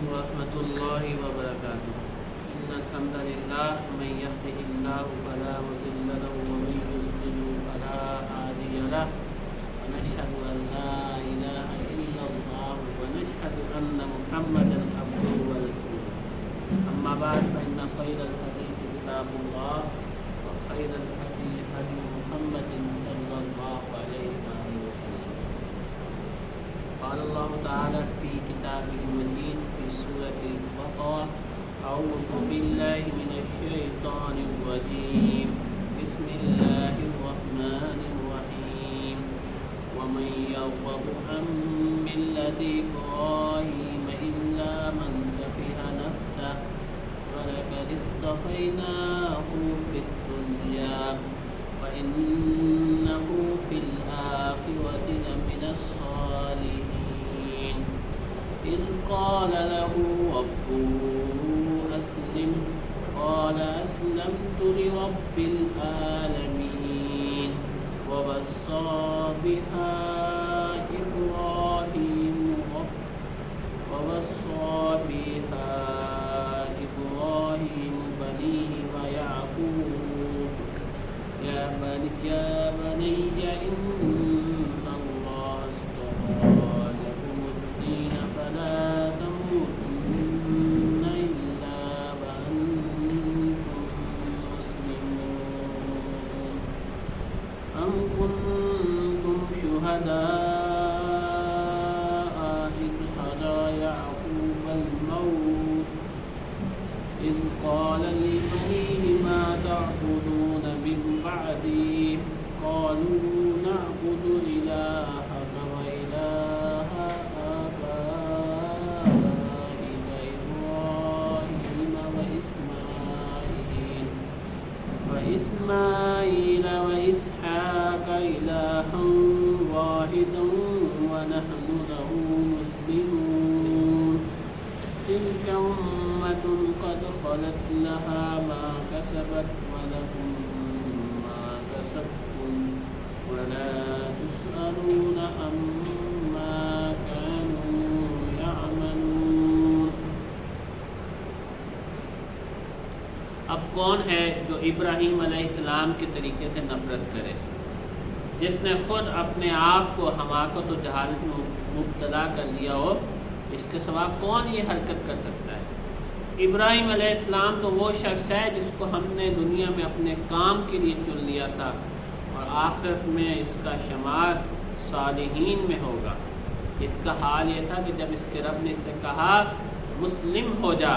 ورحمة الله وبركاته. إن الحمد لله من يهده الله فلا مضل له ومن يضلل فلا هادي له ونشهد أن لا إله إلا الله ونشهد أن محمدا عبده ورسوله. أما بعد فإن خير الحديث كتاب الله وخير الهدي هدي محمد صلى الله عليه وسلم. قال الله تعالى في كتابه المجيد في سورة البقرة: أعوذ بالله من الشيطان الرجيم بسم الله الرحمن الرحيم. ومن يرغب عن ملة إبراهيم إلا من سفه نفسه ولقد اصطفيناه في الدنيا وإنه في الآخرة لمن الصالحين. إذ قال له ربه أسلم قال أسلمت لرب العالمين. ووصى بها إبراهيم بنيه ويعقوب يا بني إن الله اصطفى لكم الدين فلا تموتن إلا وأنتم مسلمون. أم كنتم شهداء إذ حضر يعقوب الموت إذ قال لبنيه ما تعبدون من بعدي قالوا نعبد إلهك وإله آبائك إبراهيم وإسماعيل وإسحاق إلها واحدا ونحن له مسلمون. تلك أمة قد خلت لها ما كسبت ولكم ما كسبتم ولا تسألون عما كانوا يعملون. اب کون ہے جو ابراہیم علیہ السلام کے طریقے سے نفرت کرے، جس نے خود اپنے آپ کو حماقت و جہالت میں مبتلا کر لیا ہو؟ اس کے سوا کون یہ حرکت کر سکتا ہے؟ ابراہیم علیہ السلام تو وہ شخص ہے جس کو ہم نے دنیا میں اپنے کام کے لیے چن لیا تھا اور آخرت میں اس کا شمار صالحین میں ہوگا۔ اس کا حال یہ تھا کہ جب اس کے رب نے اسے کہا مسلم ہو جا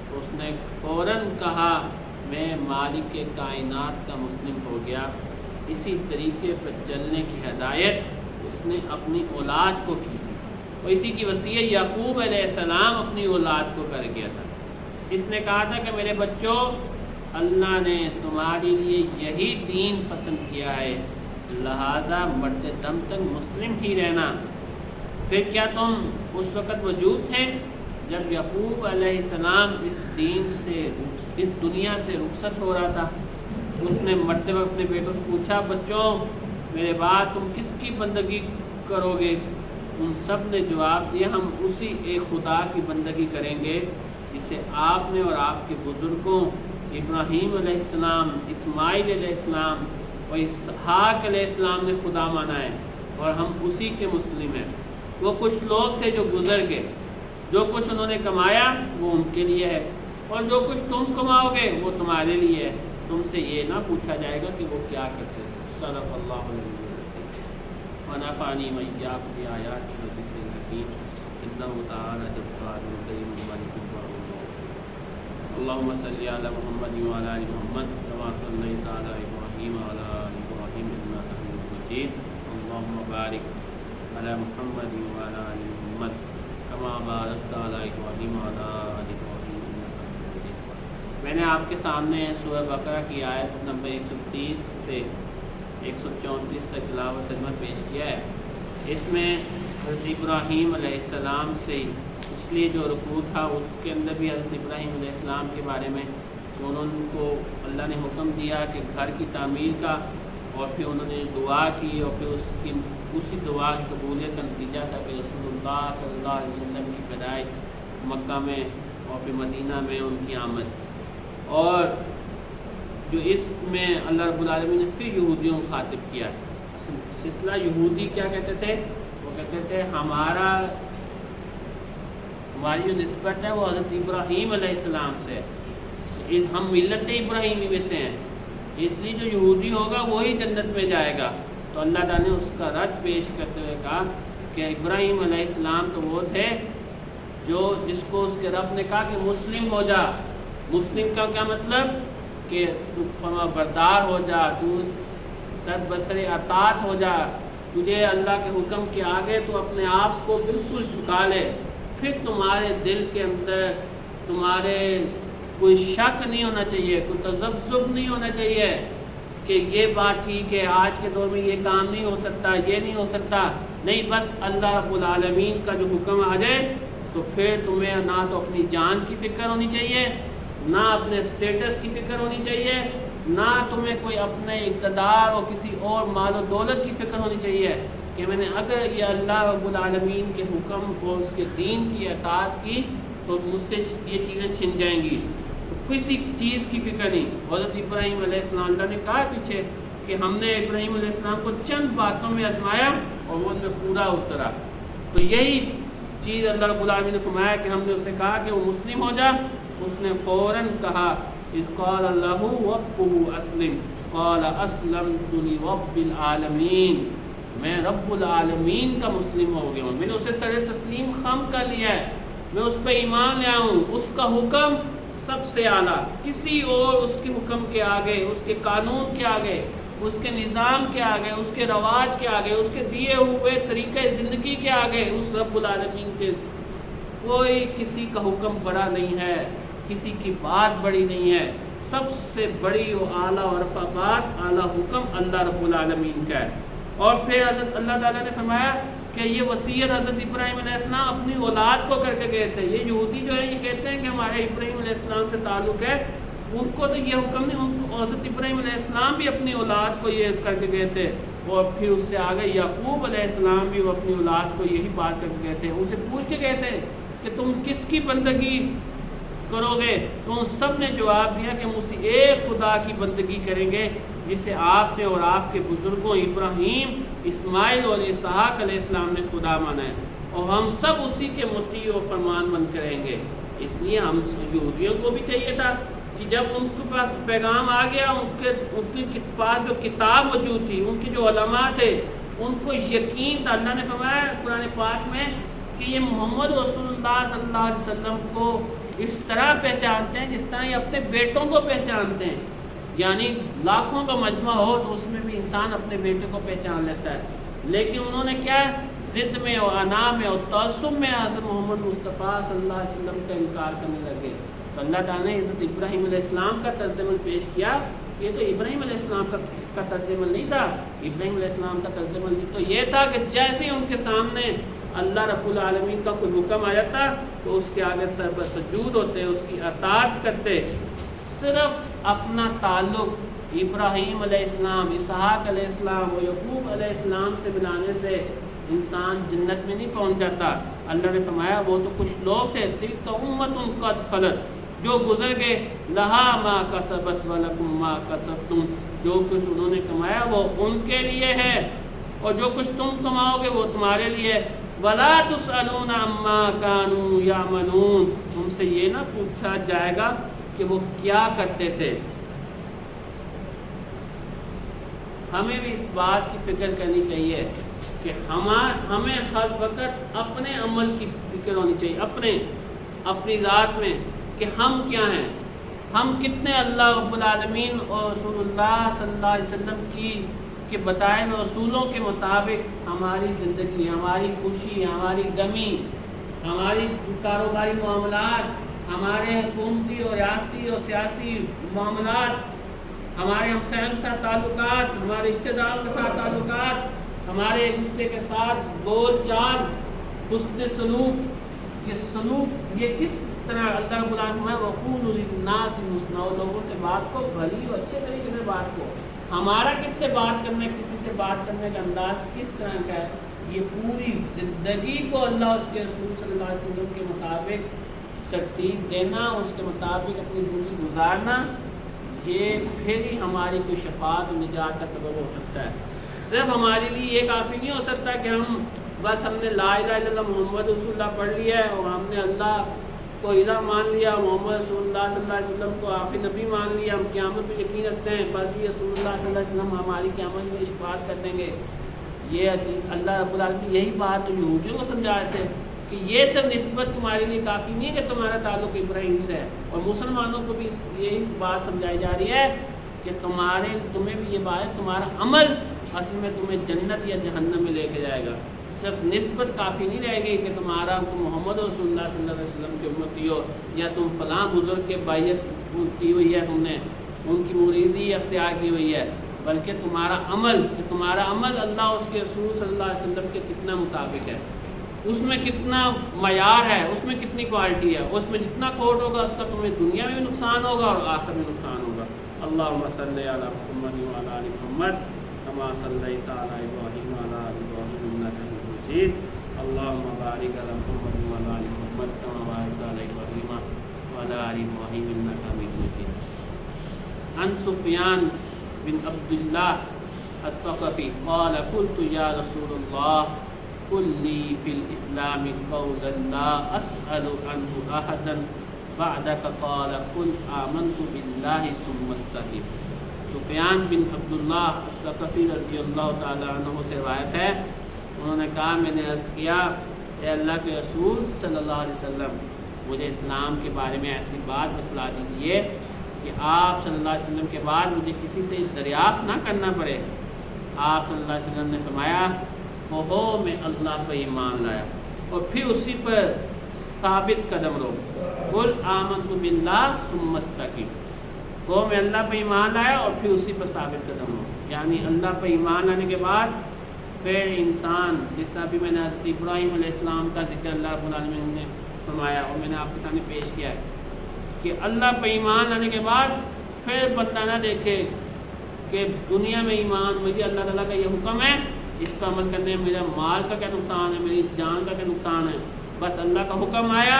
تو اس نے فوراً کہا میں مالک کائنات کا مسلم ہو گیا۔ اسی طریقے پر چلنے کی ہدایت اس نے اپنی اولاد کو کی تھی اور اسی کی وصیت یعقوب علیہ السلام اپنی اولاد کو کر گیا تھا۔ اس نے کہا تھا کہ میرے بچوں، اللہ نے تمہارے لیے یہی دین پسند کیا ہے، لہٰذا مرتے دم تک مسلم ہی رہنا۔ پھر کیا تم اس وقت موجود تھے جب یعقوب علیہ السلام اس دنیا سے رخصت ہو رہا تھا؟ اس نے مرتے وقت اپنے بیٹوں سے پوچھا بچوں میرے بعد تم کس کی بندگی کرو گے؟ ان سب نے جواب دیا ہم اسی ایک خدا کی بندگی کریں گے جسے آپ نے اور آپ کے بزرگوں ابراہیم علیہ السلام، اسماعیل علیہ السلام اور اسحاق علیہ السلام نے خدا مانا ہے، اور ہم اسی کے مسلم ہیں۔ وہ کچھ لوگ تھے جو گزر گئے، جو کچھ انہوں نے کمایا وہ ان کے لیے ہے اور جو کچھ تم کماؤ گے وہ تمہارے لیے ہے۔ تم سے یہ نہ پوچھا جائے گا کہ وہ کیا کرتے تھے۔ صدق اللہ علیہ وسلم۔ ونفعنی وإياكم بآياته وذكر الحكيم إنه تعالى جبار كريم ملك وعليم۔ اللهم صل على محمد وعلى آل محمد كما صليت على إبراهيم وعلى آل إبراهيم إنك حميد مجيد۔ اللهم بارك على محمد وعلى آل محمد كما باركت على إبراهيم وعلى آل إبراهيم إنك حميد مجيد۔ میں نے آپ کے سامنے سورہ بقرہ کی آیت نمبر 130 سے 134 تک تلاوت ترجمہ پیش کیا ہے۔ اس میں حضرت ابراہیم علیہ السلام سے پچھلی جو رکوع تھا اس کے اندر بھی حضرت ابراہیم علیہ السلام کے بارے میں کہ انہوں کو اللہ نے حکم دیا کہ گھر کی تعمیر کا، اور پھر انہوں نے دعا کی اور پھر اسی دعا کی قبولیت کا نتیجہ تھا کہ رسول اللہ صلی اللہ علیہ وسلم کی پیدائش مکہ میں اور پھر مدینہ میں ان کی آمد، اور جو اس میں اللہ رب العالمین نے پھر یہودیوں کو خاطب کیا۔ سلسلہ یہودی کیا کہتے تھے؟ وہ کہتے تھے ہماری جو نسبت ہے وہ حضرت ابراہیم علیہ السلام سے ہے، ہم ملت ابراہیمی میں سے ہیں، اس لیے جو یہودی ہوگا وہی جنت میں جائے گا۔ تو اللہ تعالیٰ نے اس کا رد پیش کرتے ہوئے کہا کہ ابراہیم علیہ السلام تو وہ تھے جس کو اس کے رب نے کہا کہ مسلم ہو جا۔ مسلم کا کیا مطلب؟ کہ تو فرما بردار ہو جا، تو سر بسر اطاعت ہو جا، تجھے اللہ کے حکم کے آگے تو اپنے آپ کو بالکل جھکا لے، پھر تمہارے دل کے اندر تمہارے کوئی شک نہیں ہونا چاہیے، کوئی تذبذب نہیں ہونا چاہیے کہ یہ بات ٹھیک ہے، آج کے دور میں یہ کام نہیں ہو سکتا، یہ نہیں ہو سکتا، نہیں، بس اللہ رب العالمین کا جو حکم آ جائے تو پھر تمہیں نہ تو اپنی جان کی فکر ہونی چاہیے، نہ اپنے اسٹیٹس کی فکر ہونی چاہیے، نہ تمہیں کوئی اپنے اقتدار اور کسی اور مال و دولت کی فکر ہونی چاہیے کہ میں نے اگر یہ اللہ رب العالمین کے حکم اور اس کے دین کی اطاعت کی تو مجھ سے یہ چیزیں چھن جائیں گی، تو کسی چیز کی فکر نہیں۔ حضرت ابراہیم علیہ السلام، اللہ نے کہا پیچھے کہ ہم نے ابراہیم علیہ السلام کو چند باتوں میں آزمایا اور وہ ان میں پورا اترا، تو یہی چیز اللہ رب العالمین نے فرمایا کہ ہم نے اسے کہا کہ وہ مسلم ہو جا، اس نے فوراً کہا اذ قال اللہ ربہ اسلم قال اسلمت لرب العالمین، میں رب العالمین کا مسلم ہو گیا ہوں، میں نے اسے سر تسلیم خم کر لیا ہے، میں اس پہ ایمان لے آؤں، اس کا حکم سب سے اعلیٰ، کسی اور اس کے حکم کے آگے، اس کے قانون کے آگے، اس کے نظام کے آگے، اس کے رواج کے آگے، اس کے دیے ہوئے طریقہ زندگی کے آگے، اس رب العالمین کے کوئی کسی کا حکم بڑا نہیں ہے، کسی کی بات بڑی نہیں ہے، سب سے بڑی و اعلیٰ اور رفع بات، اعلیٰ حکم اللہ رب العالمین کا ہے۔ اور پھر حضرت اللہ تعالیٰ نے فرمایا کہ یہ وصیت حضرت ابراہیم علیہ السلام اپنی اولاد کو کر کے گئے تھے۔ یہ یہودی جو ہے یہ کہتے ہیں کہ ہمارے ابراہیم علیہ السلام سے تعلق ہے، ان کو تو یہ حکم نہیں، ان کو حضرت ابراہیم علیہ السلام بھی اپنی اولاد کو یہ کر کے گئے تھے، اور پھر اس سے آگے یعقوب علیہ السلام بھی وہ اپنی اولاد کو یہی بات کر کے گئے تھے، ان سے پوچھ کے گئے تھے کہ تم کس کی بندگی کرو گے، تو ان سب نے جواب دیا کہ ہم اسی ایک خدا کی بندگی کریں گے جسے آپ نے اور آپ کے بزرگوں ابراہیم، اسماعیل اور اسحاق علیہ السلام نے خدا مانا ہے، اور ہم سب اسی کے مطیع و فرمان بند کریں گے۔ اس لیے ہم یہودیوں کو بھی چاہیے تھا کہ جب ان کے پاس پیغام آ گیا، ان کے پاس جو کتاب موجود تھی، ان کے جو علماء تھے، ان کو یقین تھا۔ اللہ نے فرمایا قرآن پاک میں کہ یہ محمد رسول اللہ صلی اللہ علیہ وسلم کو اس طرح پہچانتے ہیں جس طرح یہ اپنے بیٹوں کو پہچانتے ہیں، یعنی لاکھوں کا مجمع ہو تو اس میں بھی انسان اپنے بیٹے کو پہچان لیتا ہے، لیکن انہوں نے کیا ضد میں اور انا میں اور تعصب میں حضرت محمد مصطفیٰ صلی اللہ علیہ وسلم کا انکار کرنے لگے۔ تو اللہ تعالیٰ نے حضرت ابراہیم علیہ السلام کا طرز عمل پیش کیا کہ یہ تو ابراہیم علیہ السلام کا طرز عمل نہیں تھا، ابراہیم علیہ السلام کا طرز عمل تو یہ تھا کہ جیسے ان کے سامنے اللہ رب العالمین کا کوئی حکم آ جاتا تو اس کے آگے سر بسجود ہوتے، اس کی اطاعت کرتے۔ صرف اپنا تعلق ابراہیم علیہ السلام، اسحاق علیہ السلام اور یعقوب علیہ السلام سے ملانے سے انسان جنت میں نہیں پہنچ جاتا۔ اللہ نے فرمایا وہ تو کچھ لوگ تھے، تلک امۃ قد خلت، جو گزر گئے، لہا ما کسبت ولکم ما کسبتم، جو کچھ انہوں نے کمایا وہ ان کے لیے ہے اور جو کچھ تم کماؤ گے وہ تمہارے لیے۔ ولا تسألون عما كانوا يعملون، تم سے یہ نہ پوچھا جائے گا کہ وہ کیا کرتے تھے۔ ہمیں بھی اس بات کی فکر کرنی چاہیے کہ ہمیں ہر وقت اپنے عمل کی فکر ہونی چاہیے، اپنی ذات میں کہ ہم کیا ہیں، ہم کتنے اللہ رب العالمین اور رسول اللہ صلی اللہ علیہ وسلم کے بتائے ہوئے اصولوں کے مطابق ہماری زندگی، ہماری خوشی، ہماری غمی، ہماری کاروباری معاملات، ہمارے حکومتی اور ریاستی اور سیاسی معاملات، ہمارے ہمسایوں کے ساتھ تعلقات، ہمارے رشتہ داروں کے ساتھ تعلقات، ہمارے ایک دوسرے کے ساتھ بول چال، حسن سلوک، یہ کس طرح اللہ رب العالمین میں وقولوا للناس حسنا، لوگوں سے بات کو بھلی اور اچھے طریقے سے بات کو، ہمارا کس سے بات کرنے، کسی سے بات کرنے کا انداز کس طرح کا ہے، یہ پوری زندگی کو اللہ اس کے رسول صلی اللہ علیہ وسلم کے مطابق ترتیب دینا، اس کے مطابق اپنی زندگی گزارنا، یہ پھر ہی ہماری کوئی شفاعت و نجات کا سبب ہو سکتا ہے۔ صرف ہمارے لیے یہ کافی نہیں ہو سکتا کہ ہم نے لا الہ الا اللہ محمد رسول اللہ پڑھ لیا ہے اور ہم نے اللہ کو الہ مان لیا، محمد رسول اللہ صلی اللہ علیہ وسلم کو آخری نبی مان لیا، ہم قیامت پہ یقین رکھتے ہیں، بس یہ رسول اللہ صلی اللہ علیہ وسلم ہماری قیامت میں شفاعت کر دیں گے۔ یہ اللہ رب العالمین یہی بات تو یہودیوں کو سمجھا رہے تھے کہ یہ سب نسبت تمہارے لیے کافی نہیں ہے کہ تمہارا تعلق ابراہیم سے ہے، اور مسلمانوں کو بھی یہی بات سمجھائی جا رہی ہے کہ تمہیں بھی یہ بات ہے، تمہارا عمل اصل میں تمہیں جنت یا جہنم میں لے کے جائے گا۔ صرف نسبت کافی نہیں رہے گی کہ تم محمد رسول اللہ صلی اللہ علیہ وسلم کے امتی ہو، یا تم فلاں بزرگ کے بیعت کی ہوئی ہے، تم نے ان کی مریدی اختیار کی ہوئی ہے، بلکہ تمہارا عمل اللہ اس کے رسول صلی اللہ علیہ وسلم کے کتنا مطابق ہے، اس میں کتنا معیار ہے، اس میں کتنی کوالٹی ہے، اس میں جتنا کوٹ ہوگا اس کا تمہیں دنیا میں بھی نقصان ہوگا اور آخرت میں نقصان ہوگا۔ اللہم صلی علی محمد وعلی آل محمد کما صلیت علی ابراہیم وعلی آل ابراہیم انک حمید مجید۔ اللہم بارک علی محمد وعلی آل محمد کما بارکت علی ابراہیم وعلی آل ابراہیم انک حمید مجید۔ عن سفیان بن عبداللہ الثقفی قال قلت یا رسول اللہ قل لی فی الاسلام قولا لا اسأل عنہ احدا بعدک قال قل آمنت باللہ ثم استقم۔ سفیان بن عبداللہ الثقفی رضی اللہ تعالیٰ عنہ سے روایت ہے، انہوں نے کہا میں نے عرض کیا اے اللہ کے رسول صلی اللہ علیہ وسلم مجھے اسلام کے بارے میں ایسی بات بتلا دیجئے کہ آپ صلی اللہ علیہ وسلم کے بعد مجھے کسی سے دریافت نہ کرنا پڑے۔ آپ صلی اللہ علیہ وسلم نے فرمایا کہو میں اللہ پر ایمان لایا اور پھر اسی پر ثابت قدم رہو۔ قل آمنت باللہ ثم استقم، کہو میں اللہ پر ایمان لایا اور پھر اسی پر ثابت قدم رہو، یعنی اللہ پر ایمان لانے کے بعد پھر انسان، جس طرح بھی میں نے حضرت ابراہیم علیہ السلام کا ذکر اللہ رب العالمین نے فرمایا اور میں نے آپ کے سامنے پیش کیا ہے کہ اللہ پر ایمان لانے کے بعد پھر بندہ نہ دیکھے کہ دنیا میں ایمان مجھے اللہ تعالیٰ کا یہ حکم ہے، اس پر عمل کرنے میں میرا مال کا کیا نقصان ہے، میری جان کا کیا نقصان ہے، بس اللہ کا حکم آیا،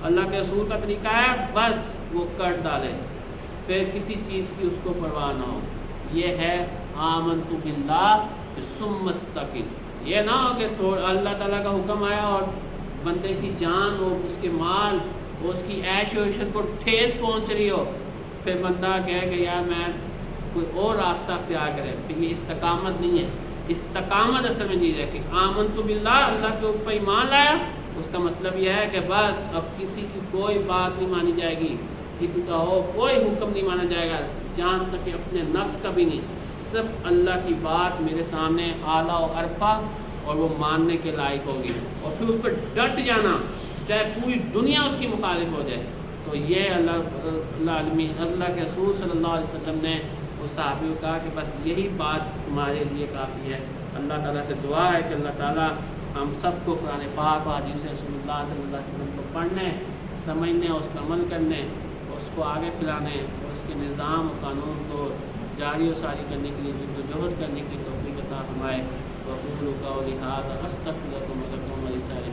اللہ کے رسول کا طریقہ آیا، بس وہ کر ڈالے، پھر کسی چیز کی اس کو پرواہ نہ ہو۔ یہ ہے آمنت باللہ ثم استقم۔ یہ نہ ہو کہ اللہ تعالیٰ کا حکم آیا اور بندے کی جان اور اس کے مال اور اس کی عیش و عشرت کو ٹھیس پہنچ رہی ہو، پھر بندہ کہے کہ یار میں کوئی اور راستہ اختیار کرے، پھر یہ استقامت نہیں ہے۔ استقامت اصل میں چیز ہے کہ آمنت باللہ، اللہ کے اوپر ایمان لایا، اس کا مطلب یہ ہے کہ بس اب کسی کی کوئی بات نہیں مانی جائے گی، کسی کا ہو کوئی حکم نہیں مانا جائے گا، جہاں تک کہ اپنے نفس کا بھی نہیں، صرف اللہ کی بات میرے سامنے اعلیٰ و عرفہ اور وہ ماننے کے لائق ہوگی، اور پھر اس پر ڈٹ جانا چاہے پوری دنیا اس کی مخالف ہو جائے۔ تو یہ اللہ کے رسول صلی اللہ علیہ وسلم نے اس صحابی کو کہا کہ بس یہی بات تمہارے لیے کافی ہے۔ اللہ تعالیٰ سے دعا ہے کہ اللہ تعالیٰ ہم سب کو قرآن پاک اور حدیث رسول اللہ صلی اللہ علیہ وسلم کو پڑھنے، سمجھنے، اس پر عمل کرنے، اس کو آگے پھیلانے اور اس کے نظام و قانون کو جاری و ساری کرنے کے لیے جد و جہد کرنے کی توفیق عطا فرمائے۔ وقولوا قولی ھذا استغفر لکم ولکم ولسائر